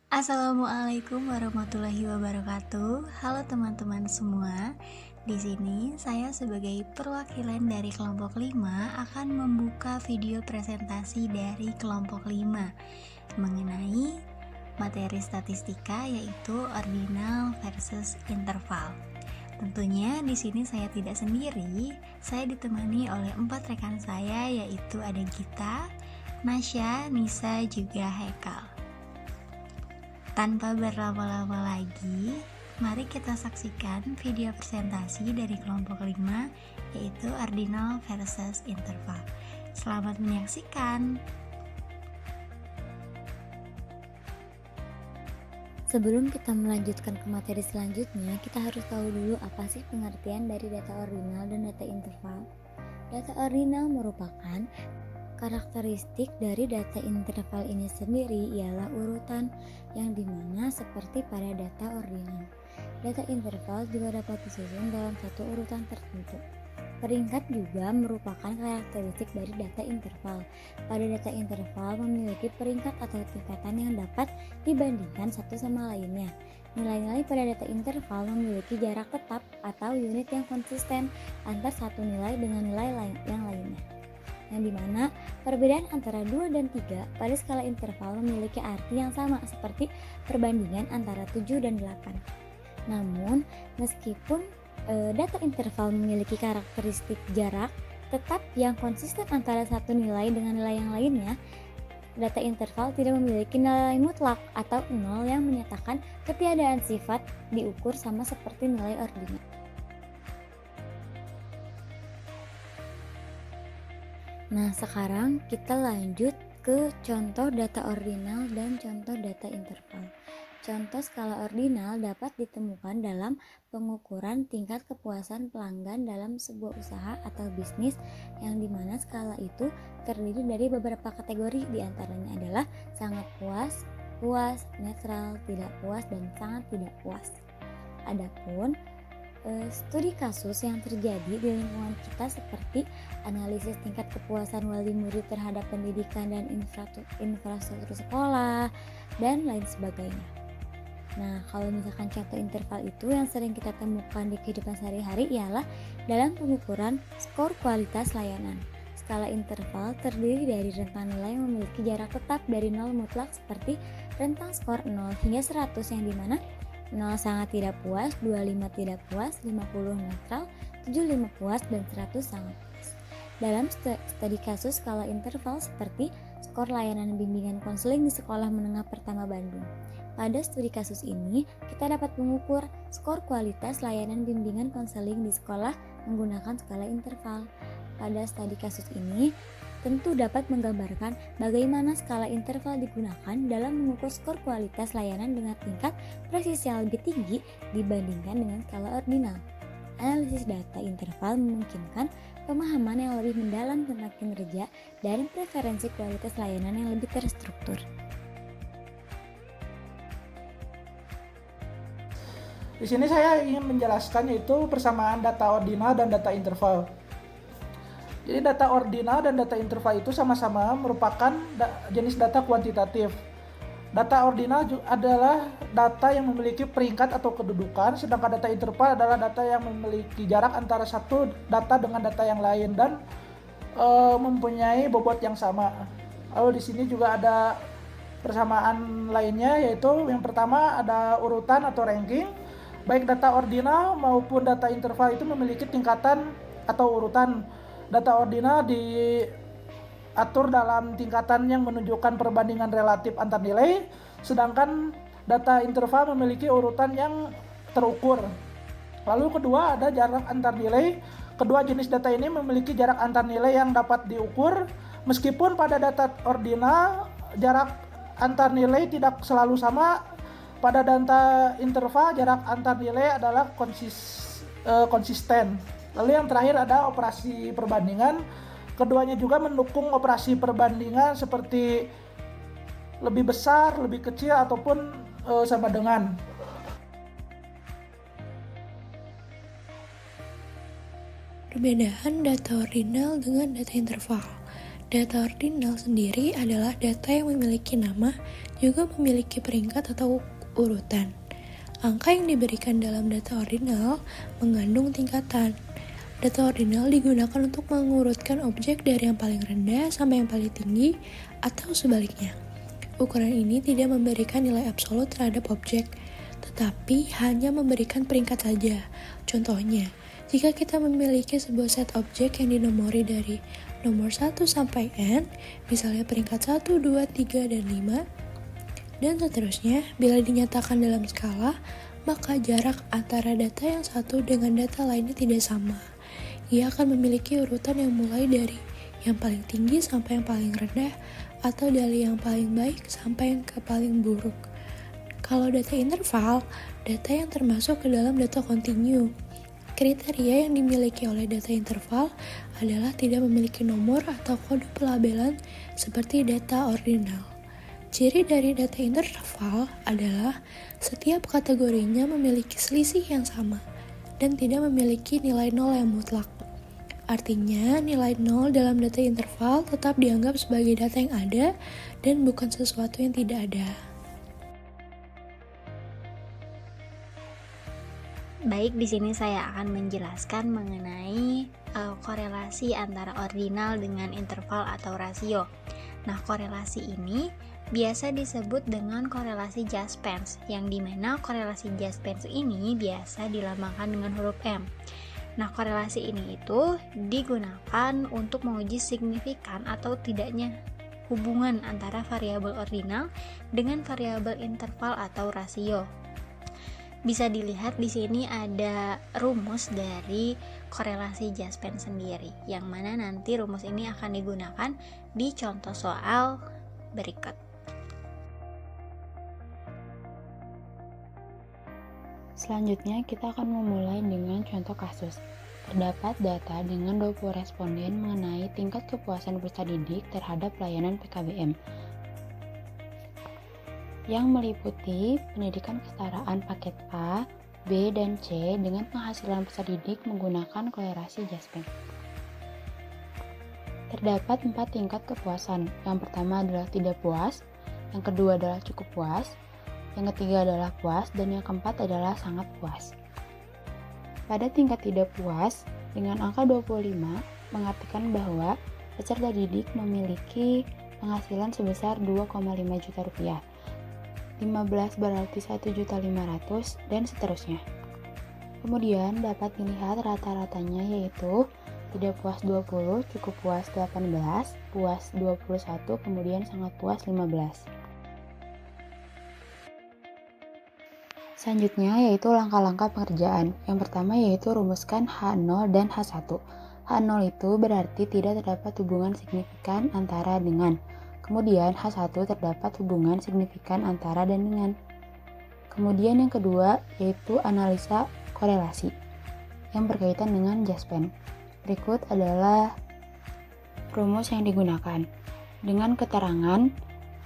Assalamualaikum warahmatullahi wabarakatuh. Halo teman-teman semua. Di sini saya sebagai perwakilan dari kelompok 5 akan membuka video presentasi dari kelompok 5 mengenai materi statistika yaitu ordinal versus interval. Tentunya di sini saya tidak sendiri. Saya ditemani oleh 4 rekan saya yaitu ada Gita, Nasya, Nisa, juga Hekal. Tanpa berlama-lama lagi, mari kita saksikan video presentasi dari kelompok 5 yaitu ordinal versus interval. Selamat menyaksikan. Sebelum kita melanjutkan ke materi selanjutnya, kita harus tahu dulu apa sih pengertian dari data ordinal dan data interval. Data ordinal merupakan karakteristik dari data interval ini sendiri ialah urutan yang dimana seperti pada data ordinal. Data interval juga dapat disusun dalam satu urutan tertentu. Peringkat juga merupakan karakteristik dari data interval. Pada data interval memiliki peringkat atau tingkatan yang dapat dibandingkan satu sama lainnya. Nilai-nilai pada data interval memiliki jarak tetap atau unit yang konsisten antar satu nilai dengan nilai yang lainnya. Yang dimana perbedaan antara 2 dan 3 pada skala interval memiliki arti yang sama seperti perbandingan antara 7 dan 8. Namun, meskipun data interval memiliki karakteristik jarak tetap yang konsisten antara satu nilai dengan nilai yang lainnya, data interval tidak memiliki nilai mutlak atau nol yang menyatakan ketiadaan sifat diukur sama seperti nilai ordinal. Nah, sekarang kita lanjut ke contoh data ordinal dan contoh data interval. Contoh skala ordinal dapat ditemukan dalam pengukuran tingkat kepuasan pelanggan dalam sebuah usaha atau bisnis yang dimana skala itu terdiri dari beberapa kategori, diantaranya adalah sangat puas, puas, netral, tidak puas, dan sangat tidak puas. Adapun studi kasus yang terjadi di lingkungan kita seperti analisis tingkat kepuasan wali murid terhadap pendidikan dan infrastruktur sekolah dan lain sebagainya. Nah, kalau misalkan contoh interval itu yang sering kita temukan di kehidupan sehari-hari ialah dalam pengukuran skor kualitas layanan. Skala interval terdiri dari rentang nilai yang memiliki jarak tetap dari 0 mutlak seperti rentang skor 0 hingga 100 yang dimana 0 sangat tidak puas, 25 tidak puas, 50 netral, 75 puas, dan 100 sangat puas. Dalam studi kasus skala interval seperti skor layanan bimbingan konseling di Sekolah Menengah Pertama Bandung. Pada studi kasus ini, kita dapat mengukur skor kualitas layanan bimbingan konseling di sekolah menggunakan skala interval. Pada studi kasus ini, tentu dapat menggambarkan bagaimana skala interval digunakan dalam mengukur skor kualitas layanan dengan tingkat presisi yang lebih tinggi dibandingkan dengan skala ordinal. Analisis data interval memungkinkan pemahaman yang lebih mendalam tentang kinerja dan preferensi kualitas layanan yang lebih terstruktur. Di sini saya ingin menjelaskan yaitu persamaan data ordinal dan data interval. Jadi data ordinal dan data interval itu sama-sama merupakan jenis data kuantitatif. Data ordinal adalah data yang memiliki peringkat atau kedudukan, sedangkan data interval adalah data yang memiliki jarak antara satu data dengan data yang lain dan mempunyai bobot yang sama. Lalu di sini juga ada persamaan lainnya, yaitu yang pertama ada urutan atau ranking. Baik data ordinal maupun data interval itu memiliki tingkatan atau urutan. Data ordinal diatur dalam tingkatan yang menunjukkan perbandingan relatif antar nilai, sedangkan data interval memiliki urutan yang terukur. Lalu kedua ada jarak antar nilai. Kedua jenis data ini memiliki jarak antar nilai yang dapat diukur. Meskipun pada data ordinal jarak antar nilai tidak selalu sama, pada data interval jarak antar nilai adalah konsisten. Lalu yang terakhir ada operasi perbandingan. Keduanya juga mendukung operasi perbandingan seperti lebih besar, lebih kecil, ataupun sama dengan. Perbedaan data ordinal dengan data interval. Data ordinal sendiri adalah data yang memiliki nama, juga memiliki peringkat atau urutan. Angka yang diberikan dalam data ordinal mengandung tingkatan. Data ordinal digunakan untuk mengurutkan objek dari yang paling rendah sampai yang paling tinggi, atau sebaliknya. Ukuran ini tidak memberikan nilai absolut terhadap objek, tetapi hanya memberikan peringkat saja. Contohnya, jika kita memiliki sebuah set objek yang dinomori dari nomor 1 sampai n, misalnya peringkat 1, 2, 3, dan 5, dan seterusnya, bila dinyatakan dalam skala, maka jarak antara data yang satu dengan data lainnya tidak sama. Ia akan memiliki urutan yang mulai dari yang paling tinggi sampai yang paling rendah, atau dari yang paling baik sampai yang ke paling buruk. Kalau data interval, data yang termasuk ke dalam data kontinu. Kriteria yang dimiliki oleh data interval adalah tidak memiliki nomor atau kode pelabelan seperti data ordinal. Ciri dari data interval adalah setiap kategorinya memiliki selisih yang sama dan tidak memiliki nilai nol yang mutlak. Artinya, nilai nol dalam data interval tetap dianggap sebagai data yang ada dan bukan sesuatu yang tidak ada. Baik, di sini saya akan menjelaskan mengenai korelasi antara ordinal dengan interval atau rasio. Nah, korelasi ini biasa disebut dengan korelasi Jaspers, yang dimana korelasi Jaspers ini biasa dilambangkan dengan huruf M. Nah, korelasi ini itu digunakan untuk menguji signifikan atau tidaknya hubungan antara variabel ordinal dengan variabel interval atau rasio. Bisa dilihat di sini ada rumus dari korelasi Jaspers sendiri, yang mana nanti rumus ini akan digunakan di contoh soal berikut. Selanjutnya kita akan memulai dengan contoh kasus. Terdapat data dengan 20 responden mengenai tingkat kepuasan peserta didik terhadap pelayanan PKBM yang meliputi pendidikan kesetaraan paket A, B, dan C dengan penghasilan peserta didik menggunakan korelasi Jaspers. Terdapat 4 tingkat kepuasan. Yang pertama adalah tidak puas, yang kedua adalah cukup puas, yang ketiga adalah puas, dan yang keempat adalah sangat puas. Pada tingkat tidak puas, dengan angka 25 mengartikan bahwa peserta didik memiliki penghasilan sebesar 2,5 juta rupiah. 15 berarti 1.500.000 dan seterusnya. Kemudian dapat dilihat rata-ratanya yaitu tidak puas 20, cukup puas 18, puas 21, kemudian sangat puas 15. Selanjutnya yaitu langkah-langkah pengerjaan. Yang pertama yaitu rumuskan H0 dan H1. H0 itu berarti tidak terdapat hubungan signifikan antara dengan. Kemudian H1 terdapat hubungan signifikan antara dan dengan. Kemudian yang kedua yaitu analisa korelasi yang berkaitan dengan Jaspers. Berikut adalah rumus yang digunakan. Dengan keterangan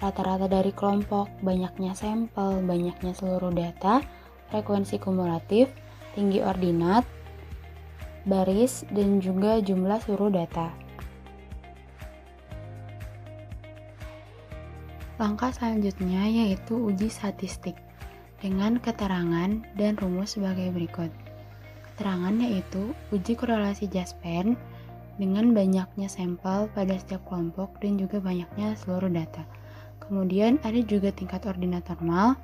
rata-rata dari kelompok, banyaknya sampel, banyaknya seluruh data, frekuensi kumulatif, tinggi ordinat, baris, dan juga jumlah seluruh data. Langkah selanjutnya yaitu uji statistik dengan keterangan dan rumus sebagai berikut. Keterangan yaitu uji korelasi Jaspers dengan banyaknya sampel pada setiap kelompok dan juga banyaknya seluruh data. Kemudian ada juga tingkat ordinat normal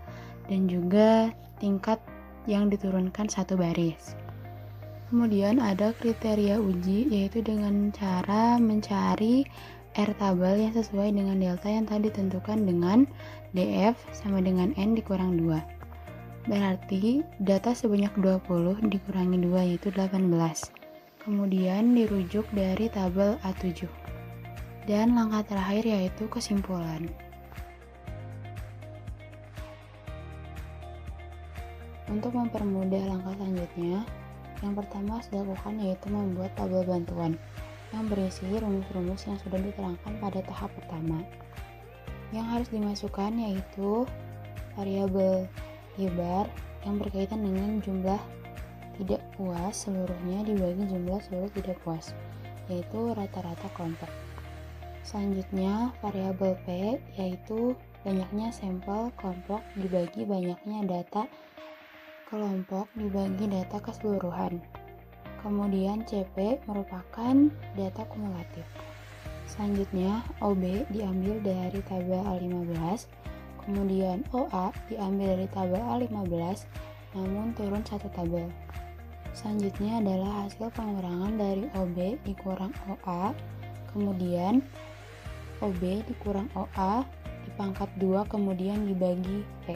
dan juga tingkat yang diturunkan satu baris. Kemudian ada kriteria uji yaitu dengan cara mencari R tabel yang sesuai dengan delta yang tadi ditentukan dengan DF sama dengan N dikurang 2. Berarti data sebanyak 20 dikurangi 2 yaitu 18. Kemudian dirujuk dari tabel A7. Dan langkah terakhir yaitu kesimpulan. Untuk mempermudah langkah selanjutnya, yang pertama harus dilakukan yaitu membuat tabel bantuan yang berisi rumus-rumus yang sudah diterangkan pada tahap pertama. Yang harus dimasukkan yaitu variabel Y-bar yang berkaitan dengan jumlah tidak puas seluruhnya dibagi jumlah seluruh tidak puas, yaitu rata-rata kelompok. Selanjutnya, variabel P yaitu banyaknya sampel kelompok dibagi banyaknya data kelompok dibagi data keseluruhan. Kemudian CP merupakan data kumulatif. Selanjutnya, OB diambil dari tabel A15, kemudian OA diambil dari tabel A15, namun turun satu tabel. Selanjutnya adalah hasil pengurangan dari OB dikurang OA, kemudian OB dikurang OA dipangkat 2 kemudian dibagi P.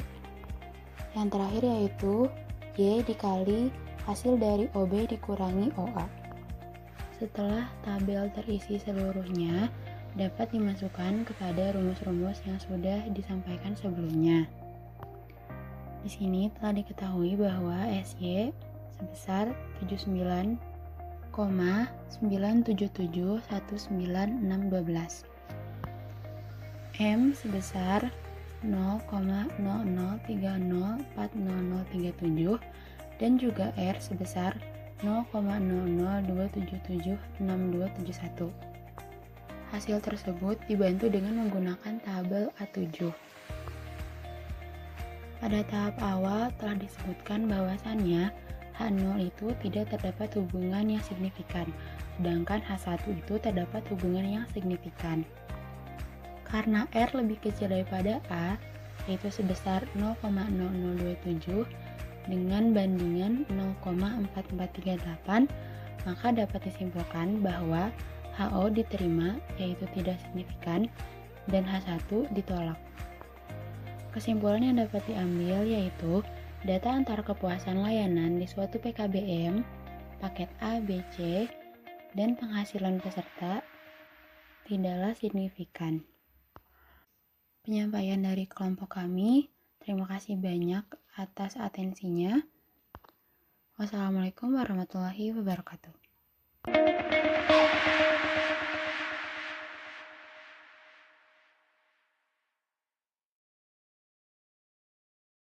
Yang terakhir yaitu Y dikali hasil dari OB dikurangi OA. Setelah tabel terisi seluruhnya, dapat dimasukkan kepada rumus-rumus yang sudah disampaikan sebelumnya. Di sini telah diketahui bahwa SY sebesar 79,9771912. M sebesar 0,00304037 dan juga R sebesar 0,00277621. Hasil tersebut dibantu dengan menggunakan tabel A7. Pada tahap awal telah disebutkan bahwasannya H0 itu tidak terdapat hubungan yang signifikan, sedangkan H1 itu terdapat hubungan yang signifikan. Karena R lebih kecil daripada A, yaitu sebesar 0,0027 dengan bandingan 0,4438, maka dapat disimpulkan bahwa HO diterima, yaitu tidak signifikan, dan H1 ditolak. Kesimpulan yang dapat diambil yaitu data antar kepuasan layanan di suatu PKBM, paket A, B, C, dan penghasilan peserta tidaklah signifikan. Penyampaian dari kelompok kami, terima kasih banyak atas atensinya. Wassalamualaikum warahmatullahi wabarakatuh.